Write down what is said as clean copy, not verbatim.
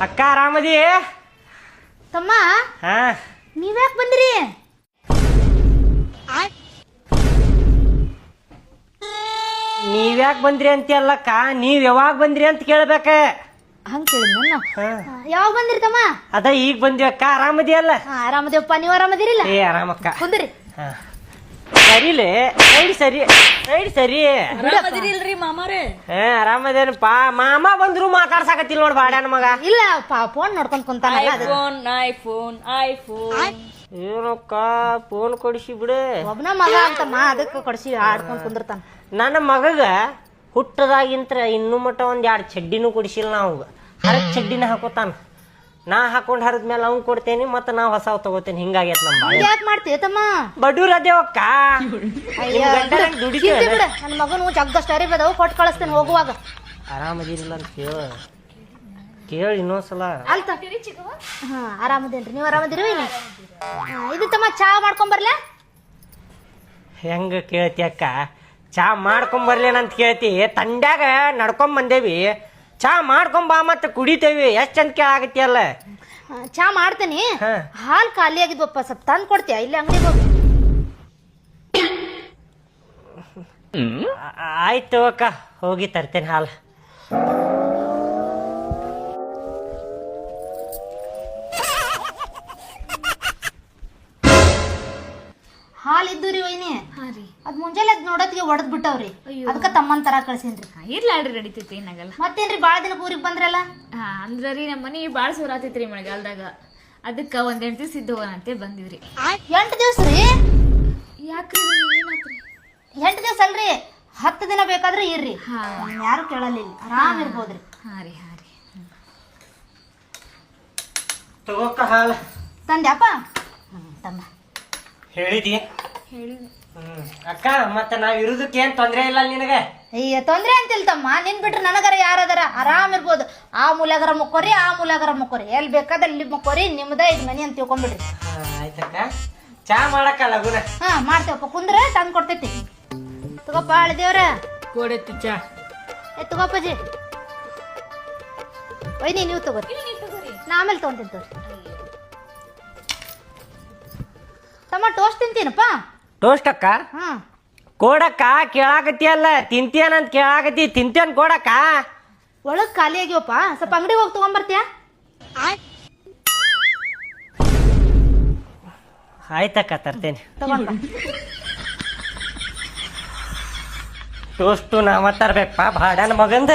ಅಕ್ಕ ಆರಾಮದಿ? ತಮ್ಮ ಹಾ ನೀವ್ಯಾಕ್ ಬಂದ್ರಿ? ನೀವ್ಯಾಕ್ ಬಂದ್ರಿ ಅಂತೀಯಲ್ಲಕ್ಕ, ನೀವ್ ಯಾವಾಗ ಬಂದ್ರಿ ಅಂತ ಕೇಳ್ಬೇಕ. ಹಂಗ ಕೇಳಿದ್ ಯಾವಾಗ ಬಂದ್ರಿ ತಮ್ಮ? ಅದ ಈಗ ಬಂದ್ವಿ ಅಕ್ಕ. ಆರಾಮದಿ ಅಲ್ಲ? ಆರಾಮದೇವಪ್ಪ, ನೀವ್ ಆರಾಮದಿರಿಲ್ಲ? ಏ ಆರಾಮಕ್ಕ. ಕುಂದ್ರಿ. ಸರಿಲೇ ಸೈಡ್ ಸರಿ ಸೈಡ್ ಸರಿ. ಆರಾಮದಿರಿಲ್ರಿ ಮಾಮಾರೇ? ಹಾ ಆರಾಮದೇನಪ್ಪ. ಮಾಮ ಬಂದ್ರು ಮಾತಾಡ್ಸಾಕತ್ತಿಲ್ ನೋಡ್ ಬಾಡ್ಯಾನ ಮಗ. ಇಲ್ಲ ಫೋನ್ ನೋಡ್ಕೊಂಡ್ ಕುಂತಾನಲ್ಲ. ಐಫೋನ್ ಏನಕ್ಕ ಫೋನ್ ಕೊಡಿಸಿ ಬಿಡು. ಒಬ್ನ ಮಗ ಅಂತಮ್ಮ, ಅದಕ್ಕೆ ಕೊಡ್ಸಿ ಆಡ್ಕೊಂಡ್ ಕುಂದಿರ್ತಾನ. ನನ್ನ ಮಗಗ ಹುಟ್ಟದಾಗಿಂತ್ರ ಇನ್ನೂ ಮಟ್ಟ ಒಂದ್ 2 ಚಡ್ಡಿನೂ ಕೊಡಿಸಿಲ್ಲ. ನಾವು ಹರದ್ ಚಡ್ಡಿನ ಹಾಕೋತಾನ. ನಾ ಹಾಕೊಂಡ್ ಹರದ್ಮೇಲೆ ಅವ್ನ್ ಕೊಡ್ತೇನಿ, ಮತ್ತ ನಾ ಹೊಸಾವ್ ತಗೋತೇನಿ. ಹಿಂಗಾಗೈತ್ ನಮ್ಮ ಯಾಕೆ ಮಾಡ್ತೀಯ ತಮ್ಮ? ಬಡೂರ್ ಅದೇವಕ್ಕ. ನನ್ನ ಮಗನು ಜಗ್ಗಷ್ಟು ಅರಿ ಬದವು ಕೊಟ್ಟು ಕಳಿಸ್ತೇನೆ ಹೋಗುವಾಗ. ಆರಾಮದಿರಿಲ್ಲ ಅಂತ ಕೇಳಿ ಇನ್ನೊಂದ್ಸಲ. ಅಲ್ತ ಹಾ ಆರಾಮದೇನ್ರಿ, ನೀವ್ ಆರಾಮದಿರಿ? ಇದು ತಮ್ಮ ಚಾ ಮಾಡ್ಕೊಂಡ್ ಬರ್ಲ? ಹೆಂಗ ಕೇಳ್ತಿ ಅಕ್ಕ? ಚಾ ಮಾಡ್ಕೊಂಡ್ ಬರ್ಲೇನಂತ ಕೇಳ್ತಿ? ತಂಡ್ಯಾಗ ನಡ್ಕೊಂಡ್ ಬಂದೇವಿ, ಚಾ ಮಾಡ್ಕೊಂಡ್ ಬಾ ಮತ್ತ ಕುಡಿತೇವಿ. ಎಷ್ಟ್ ಚಂದ ಕೇಳಾಗತ್ತಿ ಅಲ್ಲ. ಚಾ ಮಾಡ್ತೇನಿ. ಹಾಲ್ ಖಾಲಿ ಆಗಿದ್ವಪ್ಪ, ಸ್ವಲ್ಪ ತಂದ್ ಕೊಡ್ತೀಯ? ಇಲ್ಲಿ ಅಂಗಡಿಗೆ ಹೋಗಿ. ಆಯ್ತು ಅಕ್ಕ, ಹೋಗಿ ತರ್ತೇನೆ ಹಾಲು. ಹಾಲ್ ಇದ್ದು ರೀ ವೈನಿ. ಅದ್ ಮುಂಜಾನೆ ಅದ್ ನೋಡೋತ್ತಿಗೆ ಒಡದ್ ಬಿಟ್ಟವ್ರಿ, ಅದಕ್ಕ ತಮ್ಮನ್ ತರ ಕಳ್ಸೇನ್ರಿ. ಇರ್ಲಾಡ್ರಿ ನಡೀತೈತಿ, ಏನಾಗಲ್ಲ. ಮತ್ತೇನ್ರಿ ಬಾಳ ದಿನಕ್ಕೆ ಊರಿಗೆ ಬಂದ್ರಲ್ಲ? ಅಂದ್ರೀ ನಮ್ಮ ಮನಿ ಬಾಳ ಸೋರಾತೈತ್ರಿ ಮಳೆಗಾಲದಾಗ. ಅದಕ್ಕ ಒಂದ್ 8 ದಿವಸ ಇದ್ದು ಹೋಗೋಣಂತೆ ಬಂದಿವ್ರಿ. 8 ದಿವ್ಸ ರೀ? ಯಾಕ್ರಿ ಏನಾತ್ರಿ? 8 ದಿವ್ಸ ಅಲ್ರಿ, 10 ದಿನ ಬೇಕಾದ್ರೆ ಇರ್ರಿ. ಯಾರು ಕೇಳಲಿಲ್ಲ, ಆರಾಮ್ ಇರ್ಬೋದ್ರಿ. ಹಾ ರೀ ತಗೋಕ್ಕ ಹಾಲು ತಂದ್ಯಾಪ? ತಮ್ಮ ಹೇಳಿದಿ? ಹೇಳಿ ಅಕ್ಕ, ಮತ್ತ ನಾವ್ ಇರುದಕ್ಕೆ ಏನ್ ತೊಂದ್ರೆ ಇಲ್ಲ ನಿನಗ? ಅಯ್ಯ ತೊಂದ್ರೆ ಅಂತಿಲ್ ತಮ್ಮ, ನಿನ್ ಬಿಟ್ರೆ ನನಗರ ಯಾರದಾರ? ಆರಾಮ್ ಇರ್ಬೋದು. ಆ ಮೂಲೆಗರ ಮುಕ್ಕೋರಿ, ಆ ಮೂಲೆಗರ ಮುಕ್ಕೋರಿ, ಎಲ್ಲಿ ಬೇಕಾದ್ರೆ ಅಲ್ಲಿ ಮುಕ್ಕೋರಿ. ನಿಮ್ದ ಇದ್ ಮನಿ ಅಂತ ತಿಳ್ಕೊಂಡ್ಬಿಡ್ರಿ. ಆಯ್ತಕ್ಕ, ಚಾ ಮಾಡಕ್ಕ ಲಗುನ. ಹಾ ಮಾಡ್ತೇವಪ್ಪ, ಕುಂದ್ರೆ ತಂದ್ ಕೊಡ್ತೈತಿ. ತಗೋಪ್ಪ ಅಳಿದೇವ್ರ, ಕೊಡತ್ತಿ ಚಾ. ತಗೋಪ್ಪಜಿ. ಒಯ್ನಿ ನೀವು ತಗೋರಿ, ನಾ ಆಮೇಲೆ ತಗೊಂತೀನಿ ತಗೋರಿ. ತಮ್ಮ ಟೋಸ್ಟ್ ತಿಂತೀನಪ್ಪ? ಟೋಸ್ಟ್ ಅಕ್ಕ? ಹಾ ಕೊಡಕ್ಕ. ಕೇಳಾಕತ್ತಿ ಅಲ್ಲ, ತಿಂತೇನಂತ ಕೇಳಾಕತ್ತಿ. ತಿಂತೇನ್ ಕೊಡಕ್ಕ? ಒಳಗ್ ಖಾಲಿ ಆಗ್ಯವಪ್ಪ, ಸ್ವಲ್ಪ ಅಂಗಡಿ ಹೋಗಿ ತಗೊಂಬರ್ತೀಯ? ಆಯ್ತಕ್ಕ, ತರ್ತೇನೆ. ತಗೊಂಡ ಟೋಸ್ಟು ನಾವ ತರ್ಬೇಕಪ್ಪ, ಬಾಡ್ಯಾನ ಮಗಂದ.